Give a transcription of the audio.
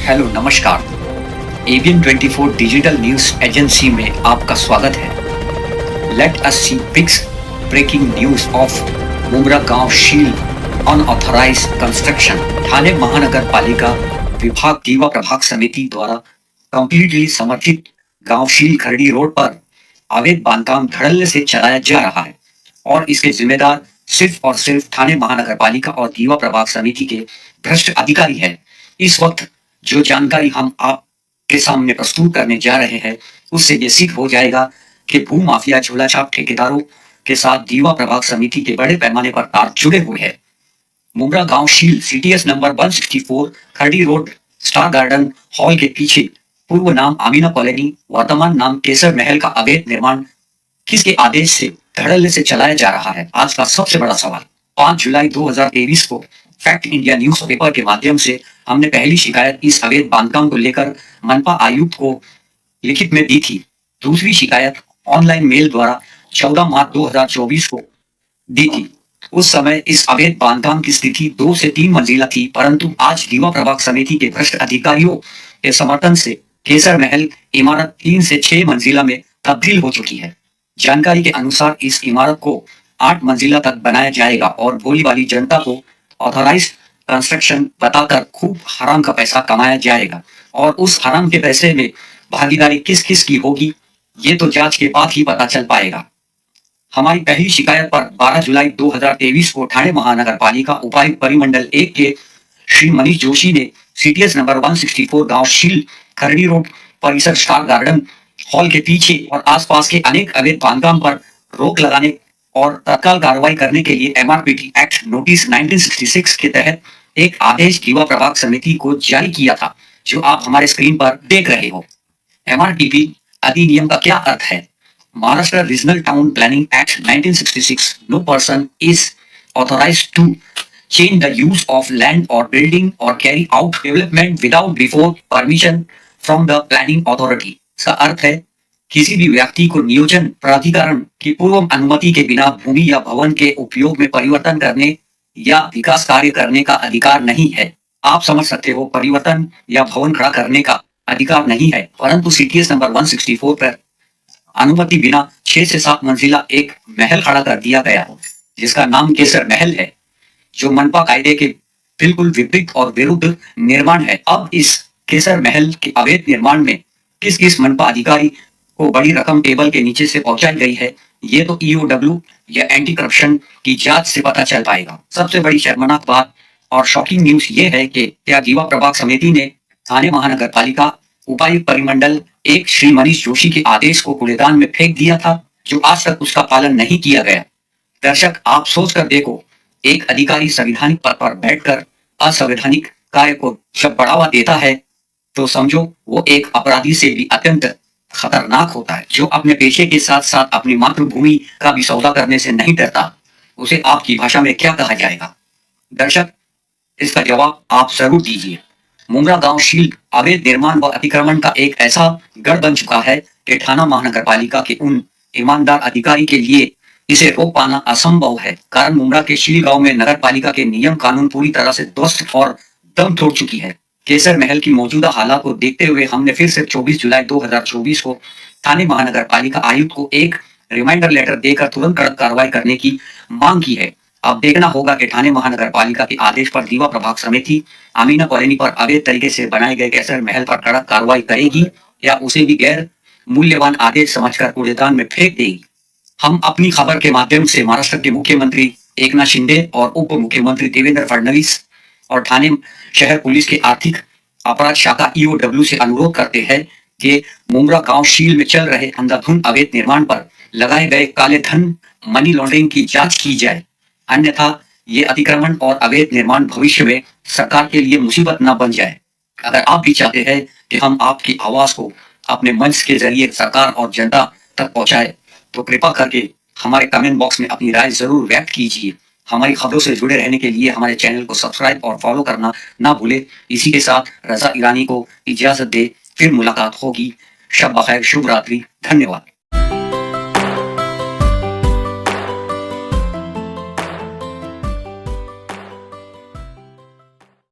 Hello नमस्कार। ABN 24 digital news agency में आपका स्वागत है। Let us see big's breaking news of Mumbra गांव शील अनऑथराइज कंस्ट्रक्शन। ठाणे महानगर पालिका विभाग दीवा प्रभाग समिति द्वारा कंप्लीटली समर्थित गांव शील खरड़ी रोड पर अवैध बांधकाम धड़ल्ले से चलाया जा रहा है और इसके जिम्मेदार सिर्फ और सिर्फ ठाणे महानगर पालिका और दीवा प्रभाग समिति के भ्रष्ट अधिकारी है। इस वक्त जो जानकारी हम आपके सामने प्रस्तुत करने जा रहे हैं उससे ये सिद्ध हो जाएगा कि भू माफिया झोला छाप ठेकेदारों के साथ दीवा प्रभाग समिति के बड़े पैमाने पर तार जुड़े हुए हैं। मुंब्रा गांव Shil CTS number 164 Khardi road star garden hall के पीछे पूर्व नाम आमीना कॉलोनी वर्तमान नाम केसर महल का अवैध निर्माण किसके आदेश से धड़ल्ले से चलाया जा रहा है? आज का सबसे बड़ा सवाल। 5 जुलाई 2023 को फैक्ट इंडिया न्यूज़पेपर के माध्यम से हमने पहली शिकायत इस अवैध बांधकाम को लेकर मनपा आयुक्त को लिखित में दी थी। दूसरी शिकायत ऑनलाइन मेल द्वारा 14 मार्च 2024 को दी थी। उस समय इस अवैध बांधकाम की स्थिति 2 से 3 मंजिला थी, परंतु आज दीवा प्रभाग समिति के भ्रष्ट अधिकारियों के समर्थन से केसर महल इमारत 3 से 6 मंजिला में तब्दील हो चुकी है। जानकारी के अनुसार इस इमारत को 8 मंजिला तक बनाया जाएगा और भोली वाली जनता को ऑथराइज कंस्ट्रक्शन बताकर खूब हराम का पैसा कमाया जाएगा और उस हराम के पैसे में भागीदारी किस किस की होगी ये तो जांच के बाद ही पता चल पाएगा। हमारी पहली शिकायत पर 12 जुलाई 2023 को ठाणे महानगर पालिका उपायुक्त परिमंडल 1 के श्री मनीष जोशी ने सीटीएस नंबर 164 गांव शील खरड़ी रोड परिसर स्टार गार्डन हॉल के पीछे और आसपास के अनेक अवैध बांधकाम पर रोक लगाने और तत्काल कार्रवाई करने के लिए एमआरपीटी एक्ट नोटिस 1966 के तहत एक आदेश दीवा प्रभाग समिति को जारी किया था, जो आप हमारे स्क्रीन पर देख रहे हो। एमआरपीटी अधिनियम का क्या अर्थ है? Maharashtra regional town planning act 1966, no person is authorised to change the use of land or building or carry out development without before permission from the planning authority। इसका अर्थ है किसी भी व्यक्ति को नियोजन प्राधिकरण की पूर्व अनुमति के बिना भूमि या भवन के उपयोग में परिवर्तन करने या विकास कार्य करने का अधिकार नहीं है। आप समझ सकते हो, परिवर्तन या भवन खड़ा करने का अधिकार नहीं है, परंतु सीटीएस नंबर 164 पर अनुमति बिना 6 से 7 मंजिला एक महल खड़ा कर दिया गया जिसका नाम केसर महल है, जो मनपा कायदे के बिल्कुल विपरीत और विरुद्ध निर्माण है। अब इस केसर महल के अवैध निर्माण में किस किस मनपा अधिकारी को बड़ी रकम टेबल के नीचे से पहुंचाई गई है, ये तो ईओडब्ल्यू या एंटी करप्शन की जांच से पता चल पाएगा। सबसे बड़ी शर्मनाक बात और शॉकिंग न्यूज ये है कि क्या दीवा प्रभाग समिति ने ठाणे महानगर पालिका उपायुक्त परिमंडल 1 श्री मनीष जोशी के आदेश को कूड़ेदान में फेंक दिया था, जो आज तक उसका पालन नहीं किया गया। दर्शक, आप सोच कर देखो, एक अधिकारी संवैधानिक पद पर बैठकर असंवैधानिक कार्य को जब बढ़ावा देता है तो समझो वो एक अपराधी से भी अत्यंत खतरनाक होता है, जो अपने पेशे के साथ साथ अपनी मातृभूमि का भी सौदा करने से नहीं डरता। उसे आपकी भाषा में क्या कहा जाएगा? दर्शक, इसका जवाब आप जरूर दीजिए। मुंब्रा गांव शील अवैध निर्माण व अतिक्रमण का एक ऐसा गढ़ बन चुका है कि ठाणे महानगर पालिका के उन ईमानदार अधिकारी के लिए इसे रोक पाना असंभव है, कारण मुंब्रा के शील गांव में नगर पालिका के नियम कानून पूरी तरह से ध्वस्त और दम तोड़ चुकी है। केसर महल की मौजूदा हालात को देखते हुए हमने फिर से 24 जुलाई 2024 को ठाणे महानगर पालिका आयुक्त को एक रिमाइंडर लेटर देकर तुरंत कड़क कार्रवाई करने की मांग की है। अब देखना होगा कि ठाणे महानगर पालिका के आदेश पर दीवा प्रभाग समिति आमीना कॉलोनी पर अवैध तरीके से बनाए गए केसर महल पर कड़क कार्रवाई करेगी या उसे भी गैर मूल्यवान आदेश समझकर कूड़ेदान में फेंक देगी। हम अपनी खबर के माध्यम से महाराष्ट्र के मुख्यमंत्री एकनाथ शिंदे और उप मुख्यमंत्री देवेंद्र फडणवीस और ठाणे शहर पुलिस के आर्थिक अपराध शाखा ईओडब्ल्यू से अनुरोध करते हैं कि मुंब्रा गांव शील में चल रहे अंधाधुंध अवैध निर्माण पर लगाए गए काले धन मनी लॉन्ड्रिंग की जांच की जाए, अन्यथा ये अतिक्रमण और अवैध निर्माण भविष्य में सरकार के लिए मुसीबत न बन जाए। अगर आप भी चाहते हैं कि हम आपकी आवाज को अपने मंच के जरिए सरकार और जनता तक पहुंचाए तो कृपा करके हमारे कमेंट बॉक्स में अपनी राय जरूर व्यक्त कीजिए। हमारी खबरों से जुड़े रहने के लिए हमारे चैनल को सब्सक्राइब और फॉलो करना ना भूले। इसी के साथ रजा ईरानी को इजाजत दे, फिर मुलाकात होगी। शब बखैर, शुभ रात्रि, धन्यवाद।